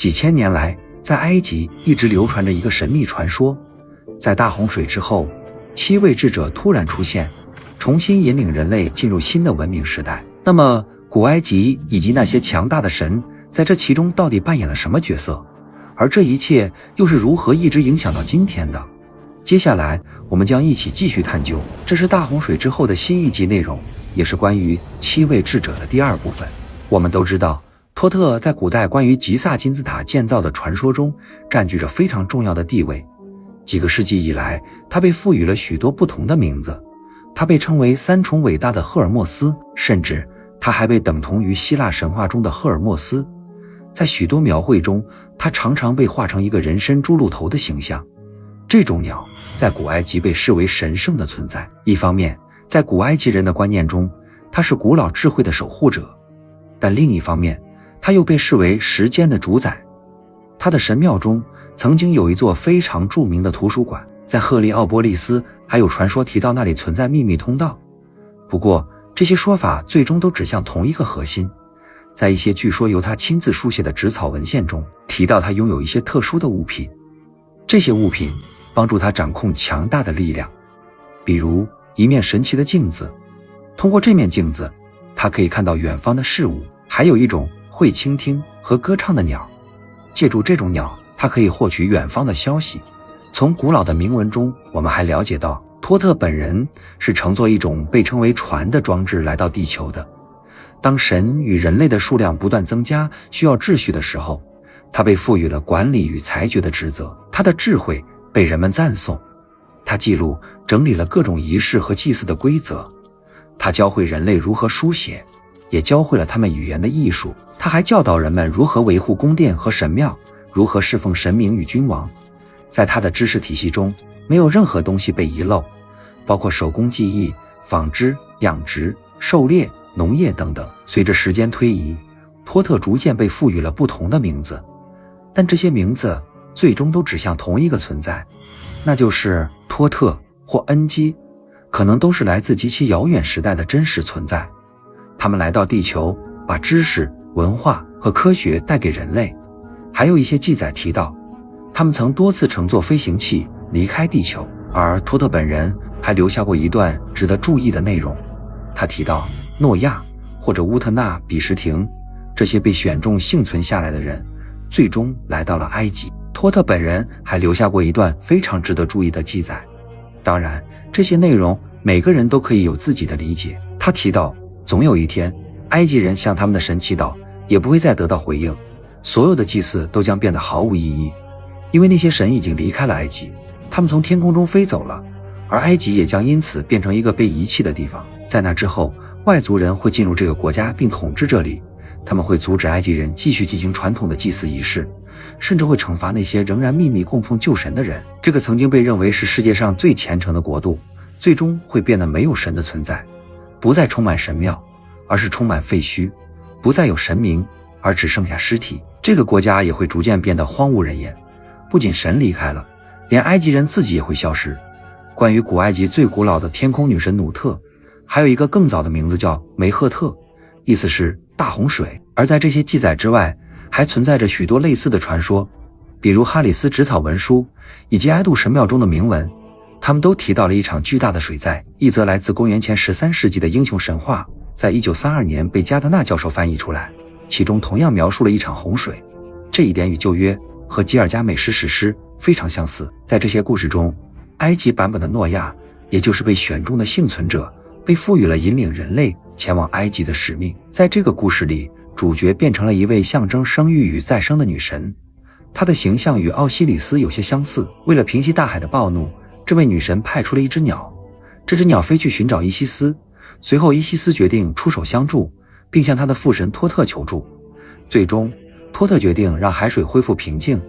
几千年来，在埃及一直流传着一个神秘传说，在大洪水之后，7位智者突然出现，重新引领人类进入新的文明时代。那么古埃及以及那些强大的神在这其中到底扮演了什么角色？而这一切又是如何一直影响到今天的？接下来我们将一起继续探究，这是大洪水之后的新一集内容，也是关于7位智者的第2部分。我们都知道，托特在古代关于吉萨金字塔建造的传说中占据着非常重要的地位。几个世纪以来，他被赋予了许多不同的名字，他被称为3重伟大的赫尔墨斯，甚至他还被等同于希腊神话中的赫尔墨斯。在许多描绘中，他常常被画成一个人身猪鹿头的形象。这种鸟在古埃及被视为神圣的存在。一方面，在古埃及人的观念中，它是古老智慧的守护者，但另一方面，它又被视为时间的主宰。它的神庙中曾经有一座非常著名的图书馆，在赫利奥波利斯还有传说提到那里存在秘密通道。不过这些说法最终都指向同一个核心，在一些据说由他亲自书写的纸草文献中提到他拥有一些特殊的物品，这些物品帮助他掌控强大的力量，比如一面神奇的镜子，通过这面镜子他可以看到远方的事物，还有一种会倾听和歌唱的鸟，借助这种鸟他可以获取远方的消息。从古老的铭文中我们还了解到，托特本人是乘坐一种被称为船的装置来到地球的。当神与人类的数量不断增加，需要秩序的时候，他被赋予了管理与裁决的职责。他的智慧被人们赞颂，他记录整理了各种仪式和祭祀的规则，他教会人类如何书写，也教会了他们语言的艺术。他还教导人们如何维护宫殿和神庙，如何侍奉神明与君王。在他的知识体系中，没有任何东西被遗漏，包括手工技艺、纺织、养殖、狩猎、农业等等。随着时间推移，托特逐渐被赋予了不同的名字，但这些名字最终都指向同一个存在，那就是托特或恩基，可能都是来自极其遥远时代的真实存在。他们来到地球，把知识、文化和科学带给人类。还有一些记载提到，他们曾多次乘坐飞行器离开地球，而托特本人还留下过一段值得注意的内容。他提到诺亚或者乌特纳比什廷这些被选中幸存下来的人最终来到了埃及。托特本人还留下过一段非常值得注意的记载，当然这些内容每个人都可以有自己的理解。他提到，总有一天埃及人向他们的神祈祷也不会再得到回应，所有的祭祀都将变得毫无意义，因为那些神已经离开了埃及，他们从天空中飞走了，而埃及也将因此变成一个被遗弃的地方。在那之后，外族人会进入这个国家并统治这里，他们会阻止埃及人继续进行传统的祭祀仪式，甚至会惩罚那些仍然秘密供奉旧神的人。这个曾经被认为是世界上最虔诚的国度，最终会变得没有神的存在，不再充满神庙，而是充满废墟，不再有神明，而只剩下尸体。这个国家也会逐渐变得荒无人烟，不仅神离开了，连埃及人自己也会消失。关于古埃及最古老的天空女神努特，还有一个更早的名字叫梅赫特，意思是大洪水。而在这些记载之外，还存在着许多类似的传说，比如哈里斯纸草文书以及埃杜神庙中的铭文，他们都提到了一场巨大的水灾。一则来自公元前13世纪的英雄神话，在1932年被加德纳教授翻译出来，其中同样描述了一场洪水。这一点与旧约和吉尔加美什史诗非常相似。在这些故事中，埃及版本的诺亚，也就是被选中的幸存者，被赋予了引领人类前往埃及的使命。在这个故事里，主角变成了一位象征生育与再生的女神，她的形象与奥西里斯有些相似。为了平息大海的暴怒，这位女神派出了一只鸟，这只鸟飞去寻找伊西斯，随后伊西斯决定出手相助，并向他的父神托特求助。最终托特决定让海水恢复平静，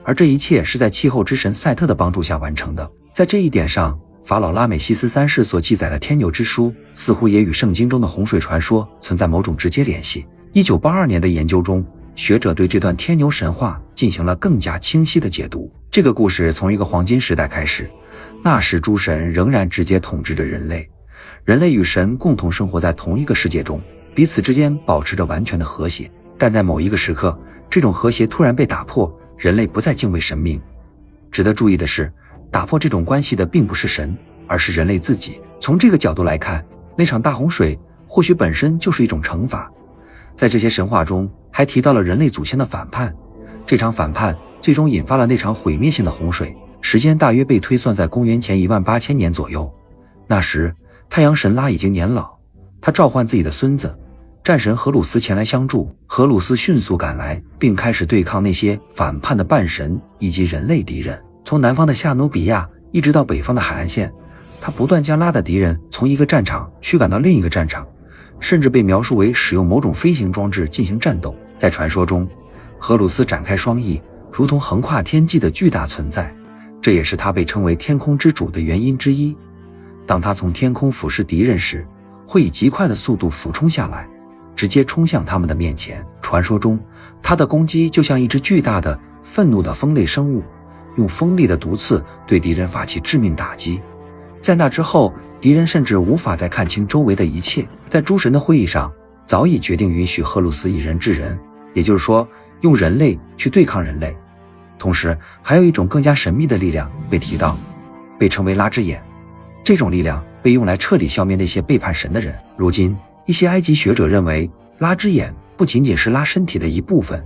而这一切是在气候之神赛特的帮助下完成的。在这一点上，法老拉美西斯3世所记载的天牛之书似乎也与圣经中的洪水传说存在某种直接联系。1982年的研究中，学者对这段天牛神话进行了更加清晰的解读。这个故事从一个黄金时代开始，那时诸神仍然直接统治着人类，人类与神共同生活在同一个世界中，彼此之间保持着完全的和谐。但在某一个时刻，这种和谐突然被打破，人类不再敬畏神明。值得注意的是，打破这种关系的并不是神，而是人类自己。从这个角度来看，那场大洪水或许本身就是一种惩罚。在这些神话中还提到了人类祖先的反叛，这场反叛最终引发了那场毁灭性的洪水，时间大约被推算在公元前18000年左右。那时太阳神拉已经年老，他召唤自己的孙子战神荷鲁斯前来相助。荷鲁斯迅速赶来，并开始对抗那些反叛的半神以及人类敌人。从南方的夏努比亚一直到北方的海岸线，他不断将拉的敌人从一个战场驱赶到另一个战场，甚至被描述为使用某种飞行装置进行战斗。在传说中，荷鲁斯展开双翼，如同横跨天际的巨大存在，这也是他被称为天空之主的原因之一。当他从天空俯视敌人时，会以极快的速度俯冲下来，直接冲向他们的面前。传说中，他的攻击就像一只巨大的愤怒的风类生物，用锋利的毒刺对敌人发起致命打击。在那之后，敌人甚至无法再看清周围的一切。在诸神的会议上，早已决定允许荷鲁斯以人治人，也就是说，用人类去对抗人类。同时，还有一种更加神秘的力量被提到，被称为拉之眼。这种力量被用来彻底消灭那些背叛神的人。如今，一些埃及学者认为，拉之眼不仅仅是拉身体的一部分，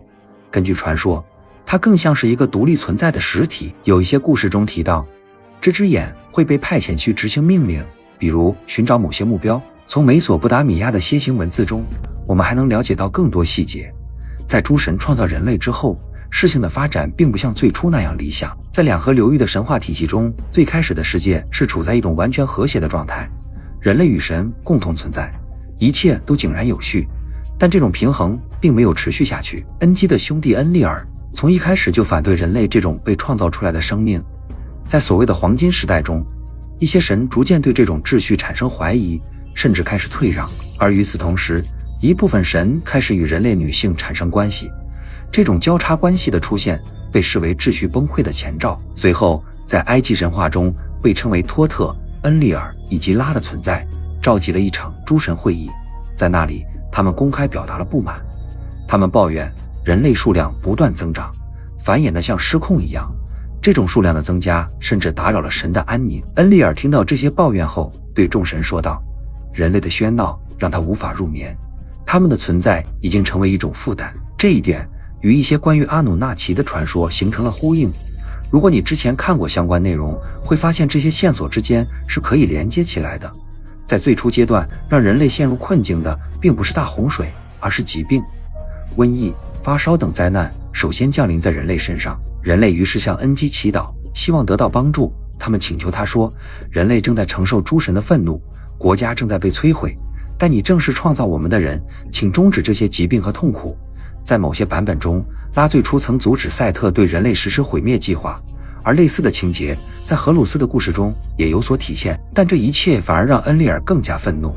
根据传说，它更像是一个独立存在的实体。有一些故事中提到，这只眼会被派遣去执行命令，比如寻找某些目标。从美索不达米亚的楔形文字中，我们还能了解到更多细节。在诸神创造人类之后，事情的发展并不像最初那样理想。在两河流域的神话体系中，最开始的世界是处在一种完全和谐的状态，人类与神共同存在，一切都井然有序。但这种平衡并没有持续下去。恩基的兄弟恩利尔从一开始就反对人类这种被创造出来的生命。在所谓的黄金时代中，一些神逐渐对这种秩序产生怀疑，甚至开始退让。而与此同时，一部分神开始与人类女性产生关系。这种交叉关系的出现被视为秩序崩溃的前兆。随后，在埃及神话中被称为托特、恩利尔以及拉的存在召集了一场诸神会议，在那里他们公开表达了不满。他们抱怨人类数量不断增长，繁衍得像失控一样，这种数量的增加甚至打扰了神的安宁。恩利尔听到这些抱怨后，对众神说道，人类的喧闹让他无法入眠，他们的存在已经成为一种负担。这一点与一些关于阿努纳奇的传说形成了呼应。如果你之前看过相关内容，会发现这些线索之间是可以连接起来的。在最初阶段，让人类陷入困境的并不是大洪水，而是疾病、瘟疫、发烧等灾难首先降临在人类身上。人类于是向恩基祈祷，希望得到帮助。他们请求他说，人类正在承受诸神的愤怒，国家正在被摧毁，但你正是创造我们的人，请终止这些疾病和痛苦。在某些版本中，拉最初曾阻止赛特对人类实施毁灭计划，而类似的情节在荷鲁斯的故事中也有所体现。但这一切反而让恩利尔更加愤怒，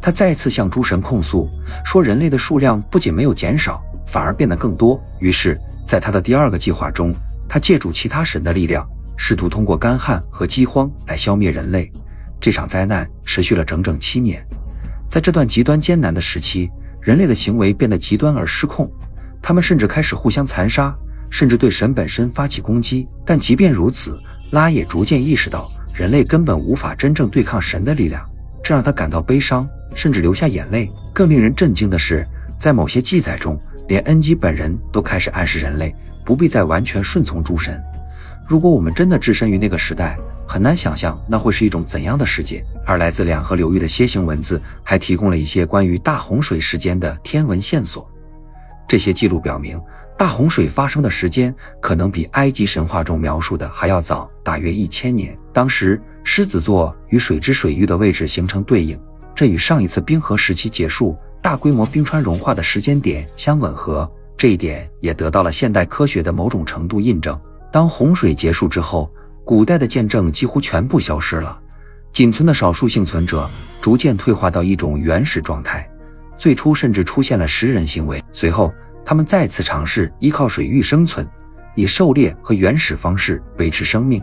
他再次向诸神控诉，说人类的数量不仅没有减少，反而变得更多。于是在他的第二个计划中，他借助其他神的力量，试图通过干旱和饥荒来消灭人类。这场灾难持续了整整7年。在这段极端艰难的时期，人类的行为变得极端而失控，他们甚至开始互相残杀，甚至对神本身发起攻击。但即便如此，拉也逐渐意识到人类根本无法真正对抗神的力量，这让他感到悲伤，甚至流下眼泪。更令人震惊的是，在某些记载中，连恩基本人都开始暗示人类不必再完全顺从诸神。如果我们真的置身于那个时代，很难想象那会是一种怎样的世界。而来自两河流域的楔形文字还提供了一些关于大洪水时间的天文线索。这些记录表明，大洪水发生的时间可能比埃及神话中描述的还要早，大约1000年。当时狮子座与水之水域的位置形成对应，这与上一次冰河时期结束、大规模冰川融化的时间点相吻合。这一点也得到了现代科学的某种程度印证。当洪水结束之后，古代的见证几乎全部消失了，仅存的少数幸存者逐渐退化到一种原始状态，最初甚至出现了食人行为。随后他们再次尝试依靠水域生存，以狩猎和原始方式维持生命。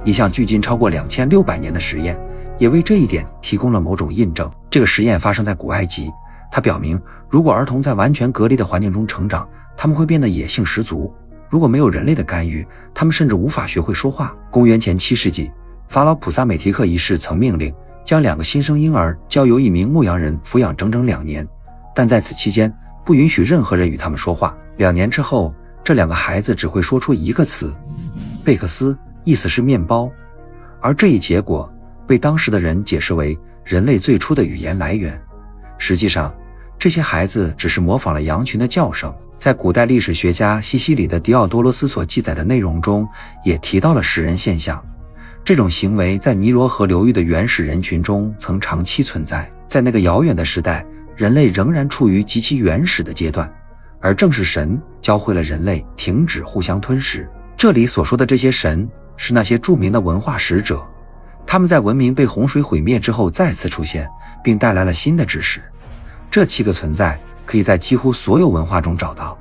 一项距今超过2600年的实验也为这一点提供了某种印证。这个实验发生在古埃及，它表明，如果儿童在完全隔离的环境中成长，他们会变得野性十足。如果没有人类的干预，他们甚至无法学会说话。公元前7世纪，法老普萨美提克一世曾命令将2个新生婴儿交由一名牧羊人抚养整整2年，但在此期间不允许任何人与他们说话。2年之后，这2个孩子只会说出一个词贝克斯，意思是面包。而这一结果被当时的人解释为人类最初的语言来源。实际上，这些孩子只是模仿了羊群的叫声。在古代历史学家西西里的狄奥多罗斯所记载的内容中，也提到了食人现象。这种行为在尼罗河流域的原始人群中曾长期存在。在那个遥远的时代，人类仍然处于极其原始的阶段，而正是神教会了人类停止互相吞噬。这里所说的这些神，是那些著名的文化使者，他们在文明被洪水毁灭之后再次出现，并带来了新的知识。这7个存在可以在几乎所有文化中找到，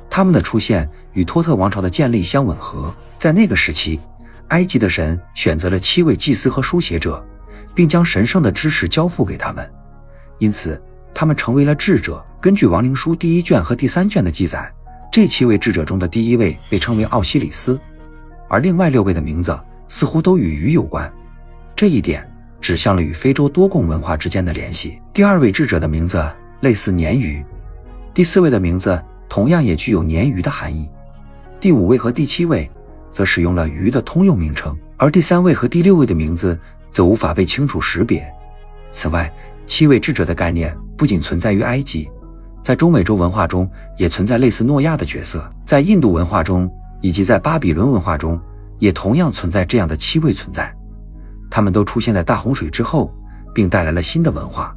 他们的出现与托特王朝的建立相吻合。在那个时期，埃及的神选择了7位祭司和书写者，并将神圣的知识交付给他们，因此他们成为了智者。根据亡灵书第1卷和第3卷的记载，这7位智者中的第1位被称为奥西里斯，而另外6位的名字似乎都与鱼有关，这一点指向了与非洲多贡文化之间的联系。第2位智者的名字类似鲶鱼，第4位的名字同样也具有鲶鱼的含义，第5位和第7位则使用了鱼的通用名称，而第3位和第6位的名字则无法被清楚识别。此外，7位智者的概念不仅存在于埃及，在中美洲文化中也存在类似诺亚的角色，在印度文化中以及在巴比伦文化中也同样存在这样的7位存在。他们都出现在大洪水之后，并带来了新的文化，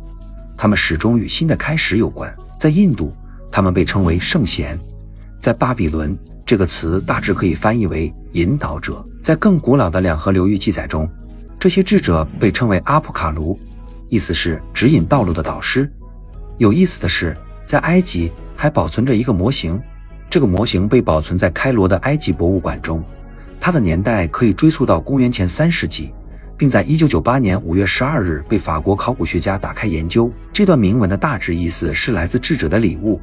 他们始终与新的开始有关。在印度，他们被称为圣贤；在巴比伦，这个词大致可以翻译为引导者。在更古老的两河流域记载中，这些智者被称为阿普卡卢，意思是指引道路的导师。有意思的是，在埃及还保存着一个模型，这个模型被保存在开罗的埃及博物馆中，它的年代可以追溯到公元前3世纪，并在1998年5月12日被法国考古学家打开研究。这段铭文的大致意思是来自智者的礼物。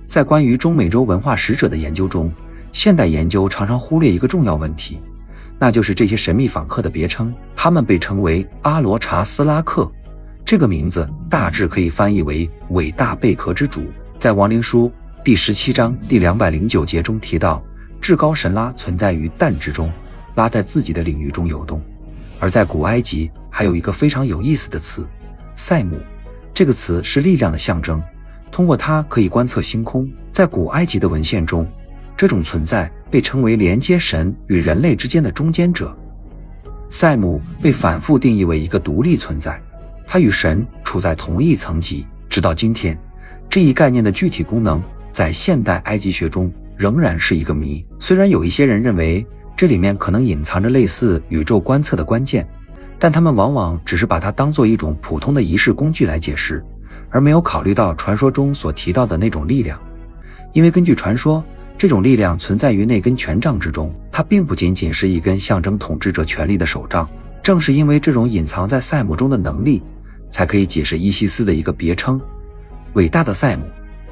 在关于中美洲文化使者的研究中，现代研究常常忽略一个重要问题，那就是这些神秘访客的别称。他们被称为阿罗查斯拉克，这个名字大致可以翻译为伟大贝壳之主。在亡灵书第17章第209节中提到，至高神拉存在于蛋之中，拉在自己的领域中游动。而在古埃及还有一个非常有意思的词塞姆，这个词是力量的象征，通过它可以观测星空。在古埃及的文献中，这种存在被称为连接神与人类之间的中间者。塞姆被反复定义为一个独立存在，它与神处在同一层级。直到今天，这一概念的具体功能在现代埃及学中仍然是一个谜。虽然有一些人认为这里面可能隐藏着类似宇宙观测的关键，但他们往往只是把它当作一种普通的仪式工具来解释，而没有考虑到传说中所提到的那种力量。因为根据传说，这种力量存在于那根权杖之中，它并不仅仅是一根象征统治者权力的手杖。正是因为这种隐藏在塞姆中的能力，才可以解释伊西斯的一个别称伟大的塞姆，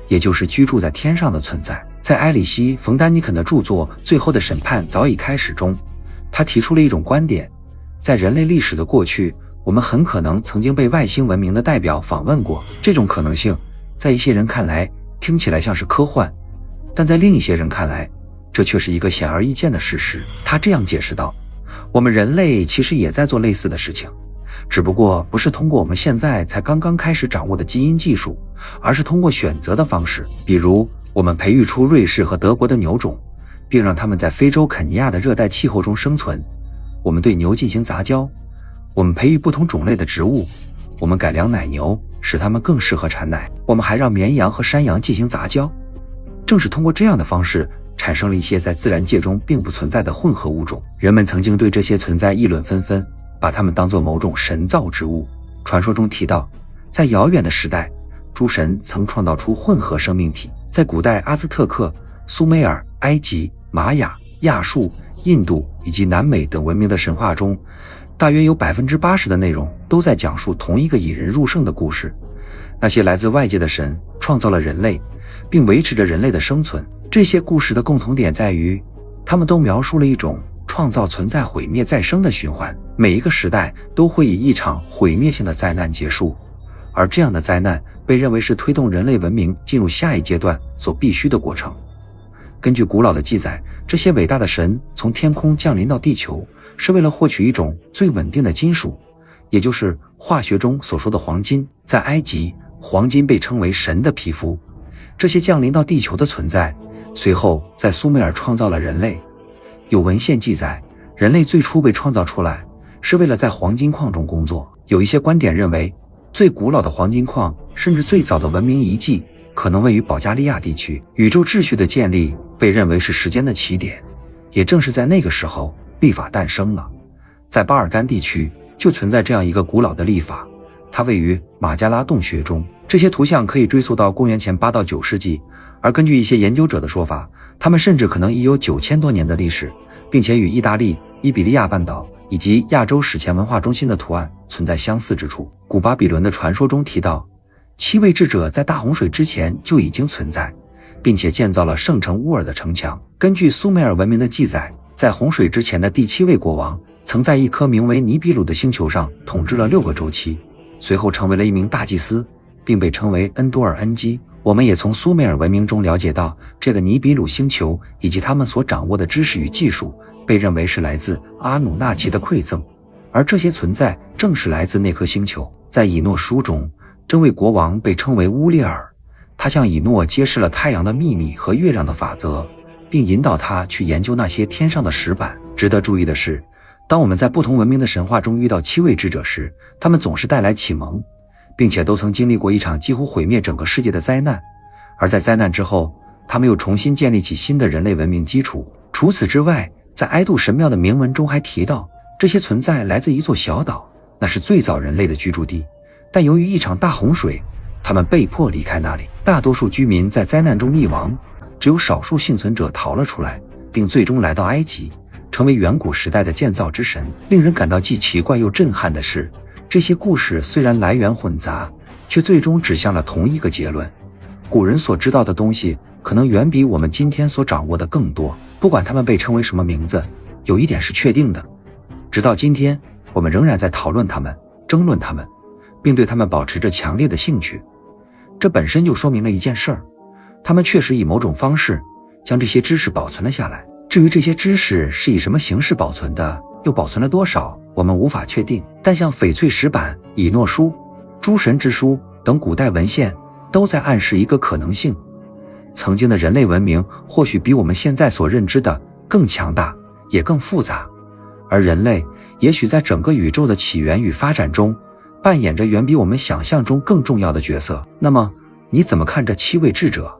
也就是居住在天上的存在。在埃里希·冯·丹尼肯的著作《最后的审判早已开始》中，他提出了一种观点，在人类历史的过去，我们很可能曾经被外星文明的代表访问过。这种可能性在一些人看来听起来像是科幻，但在另一些人看来，这却是一个显而易见的事实。他这样解释道，我们人类其实也在做类似的事情，只不过不是通过我们现在才刚刚开始掌握的基因技术，而是通过选择的方式。比如我们培育出瑞士和德国的牛种，并让它们在非洲肯尼亚的热带气候中生存。我们对牛进行杂交，我们培育不同种类的植物，我们改良奶牛，使它们更适合产奶。我们还让绵羊和山羊进行杂交。正是通过这样的方式，产生了一些在自然界中并不存在的混合物种。人们曾经对这些存在议论纷纷，把它们当作某种神造之物。传说中提到，在遥远的时代，诸神曾创造出混合生命体。在古代阿兹特克、苏美尔、埃及、玛雅、亚述、印度以及南美等文明的神话中，大约有80%的内容都在讲述同一个引人入胜的故事，那些来自外界的神创造了人类，并维持着人类的生存。这些故事的共同点在于，他们都描述了一种创造、存在、毁灭、再生的循环。每一个时代都会以一场毁灭性的灾难结束，而这样的灾难被认为是推动人类文明进入下一阶段所必须的过程。根据古老的记载，这些伟大的神从天空降临到地球，是为了获取一种最稳定的金属，也就是化学中所说的黄金。在埃及，黄金被称为神的皮肤。这些降临到地球的存在，随后在苏美尔创造了人类。有文献记载，人类最初被创造出来是为了在黄金矿中工作。有一些观点认为，最古老的黄金矿甚至最早的文明遗迹可能位于保加利亚地区。宇宙秩序的建立被认为是时间的起点，也正是在那个时候，历法诞生了。在巴尔干地区就存在这样一个古老的历法，它位于马加拉洞穴中。这些图像可以追溯到公元前8到9世纪，而根据一些研究者的说法，他们甚至可能已有9000多年的历史，并且与意大利、伊比利亚半岛以及亚洲史前文化中心的图案存在相似之处。古巴比伦的传说中提到，7位智者在大洪水之前就已经存在，并且建造了圣城乌尔的城墙。根据苏美尔文明的记载，在洪水之前的第7位国王曾在一颗名为尼比鲁的星球上统治了6个周期，随后成为了一名大祭司，并被称为恩多尔恩基。我们也从苏美尔文明中了解到，这个尼比鲁星球以及他们所掌握的知识与技术被认为是来自阿努纳奇的馈赠，而这些存在正是来自那颗星球。在以诺书中，这位国王被称为乌列尔，他向以诺揭示了太阳的秘密和月亮的法则，并引导他去研究那些天上的石板。值得注意的是，当我们在不同文明的神话中遇到7位智者时，他们总是带来启蒙，并且都曾经历过一场几乎毁灭整个世界的灾难，而在灾难之后，他们又重新建立起新的人类文明基础。除此之外，在埃杜神庙的铭文中还提到，这些存在来自一座小岛，那是最早人类的居住地，但由于一场大洪水，他们被迫离开那里。大多数居民在灾难中溺亡，只有少数幸存者逃了出来，并最终来到埃及，成为远古时代的建造之神。令人感到既奇怪又震撼的是，这些故事虽然来源混杂，却最终指向了同一个结论：古人所知道的东西可能远比我们今天所掌握的更多。不管他们被称为什么名字，有一点是确定的，直到今天，我们仍然在讨论他们、争论他们，并对他们保持着强烈的兴趣。这本身就说明了一件事儿，他们确实以某种方式将这些知识保存了下来。至于这些知识是以什么形式保存的，又保存了多少，我们无法确定。但像翡翠石板、以诺书、诸神之书等古代文献都在暗示一个可能性：曾经的人类文明或许比我们现在所认知的更强大，也更复杂，而人类也许在整个宇宙的起源与发展中扮演着远比我们想象中更重要的角色。那么，你怎么看这7位智者？